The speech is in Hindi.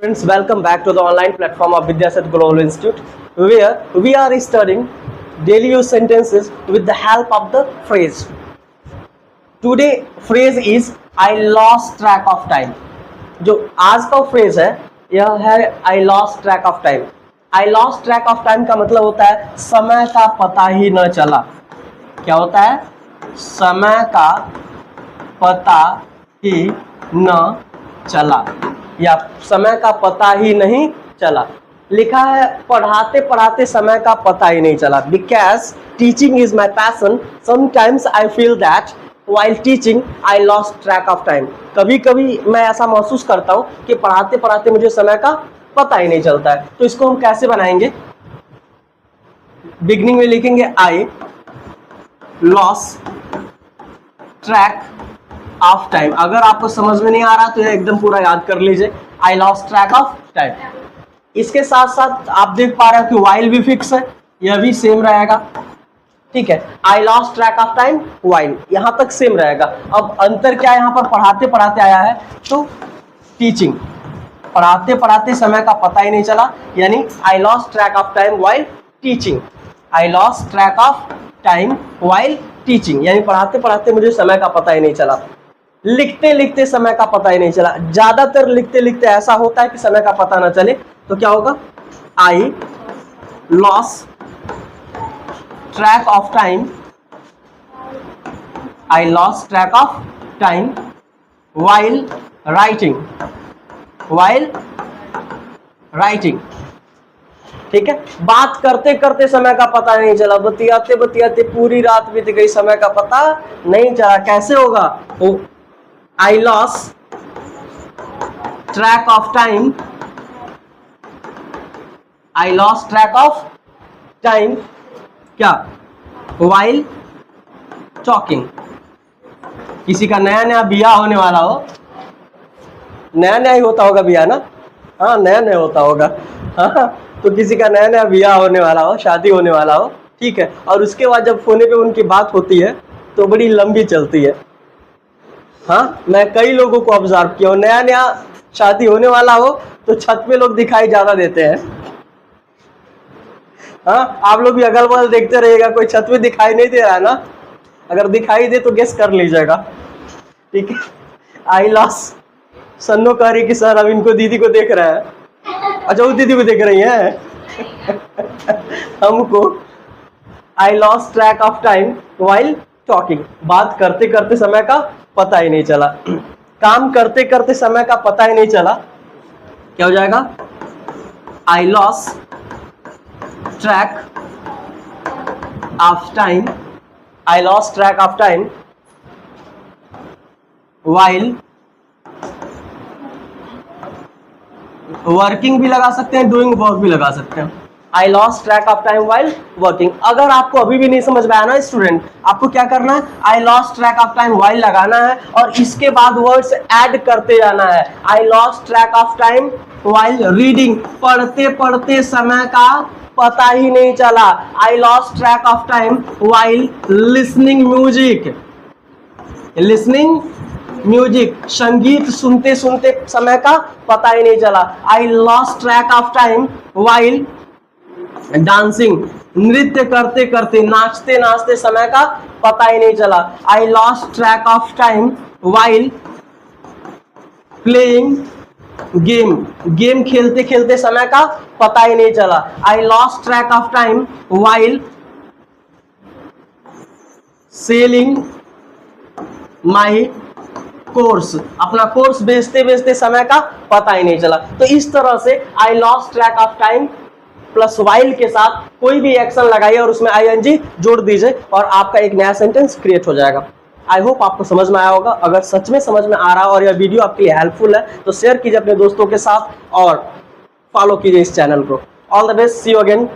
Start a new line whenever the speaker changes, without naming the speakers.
Friends, welcome back to the online platform of Vidyaset Global Institute, where we are studying daily use sentences with the help of the phrase. Today phrase is I lost track of time. जो आज का phrase है यह है I lost track of time. I lost track of time का मतलब होता है समय का पता ही न चला. क्या होता है? समय का पता ही न चला या समय का पता ही नहीं चला. लिखा है पढ़ाते पढ़ाते समय का पता ही नहीं चला. Because teaching is my passion, sometimes I feel that while teaching I lost track of time. कभी कभी मैं ऐसा महसूस करता हूँ कि पढ़ाते पढ़ाते मुझे समय का पता ही नहीं चलता है. तो इसको हम कैसे बनाएंगे? बिगनिंग में लिखेंगे I lost track of time. अगर आपको समझ में नहीं आ रहा तो यह एकदम पूरा याद कर लीजिए. I lost track of time. इसके साथ साथ आप देख पा रहे हो कि वाइल भी फिक्स है, यह भी सेम रहेगा. ठीक है, I lost track of time, while यहां तक सेम रहेगा. अब अंतर क्या है? यहां पर पढ़ाते पढ़ाते आया है तो टीचिंग, पढ़ाते पढ़ाते समय का पता ही नहीं चला, यानी I lost track of time while teaching. I lost track of time while teaching, यानी पढ़ाते पढ़ाते मुझे समय का पता ही नहीं चला. लिखते लिखते समय का पता ही नहीं चला. ज्यादातर लिखते लिखते ऐसा होता है कि समय का पता ना चले. तो क्या होगा? I lose track of time, I lose track of time while writing, while writing. ठीक है, बात करते करते समय का पता नहीं चला, बतियाते बतियाते पूरी रात बीत गई, समय का पता नहीं चला. कैसे होगा? I lost track of time. I lost track of time. क्या? While talking. किसी का नया नया बियाह होने वाला हो, नया नया ही होता होगा बियाह ना? हाँ, नया नया होता होगा. हाँ, तो किसी का नया नया बियाह होने वाला हो, शादी होने वाला हो, ठीक है, और उसके बाद जब फोन पे उनकी बात होती है तो बड़ी लंबी चलती है. हाँ, मैं कई लोगों को ऑब्जर्व किया हूँ, नया नया शादी होने वाला हो तो छत पे लोग दिखाई ज्यादा देते हैं. हाँ, आप लोग भी अगल बगल देखते रहिएगा, कोई छत पे दिखाई नहीं दे रहा है ना? अगर दिखाई दे तो गेस कर लीजिएगा. ठीक है, आई लॉस. सन्नो कह रही कि सर अब इनको दीदी को देख रहा है. अच्छा, वो दीदी को देख रही है हमको. I lose track of time while talking. बात करते करते समय का पता ही नहीं चला. काम करते करते समय का पता ही नहीं चला. क्या हो जाएगा? I lose track of time, I lose track of time while working भी लगा सकते हैं, डूइंग वर्क भी लगा सकते हैं. I lost track of time while working. अगर आपको अभी भी नहीं समझ में आया ना स्टूडेंट, आपको क्या करना है? I lost track of time while लगाना है और इसके बाद वर्ड्स ऐड करते जाना है. I lost track of time while reading. पढ़ते पढ़ते समय का पता ही नहीं चला. I lost track of time while listening music. Listening music, संगीत सुनते सुनते समय का पता ही नहीं चला. I lost track of time while dancing. नृत्य करते करते, नाचते नाचते समय का पता ही नहीं चला. I lost track of time while playing game. Game खेलते खेलते समय का पता ही नहीं चला. I lost track of time while selling my course. अपना कोर्स बेचते बेचते समय का पता ही नहीं चला. तो इस तरह से I lost track of time plus while के साथ कोई भी एक्शन लगाइए और उसमें आईएनजी जोड़ दीजिए और आपका एक नया सेंटेंस क्रिएट हो जाएगा. आई होप आपको समझ में आया होगा. अगर सच में समझ में आ रहा और यह वीडियो आपके लिए हेल्पफुल है तो शेयर कीजिए अपने दोस्तों के साथ और फॉलो कीजिए इस चैनल को. All the best, see you again.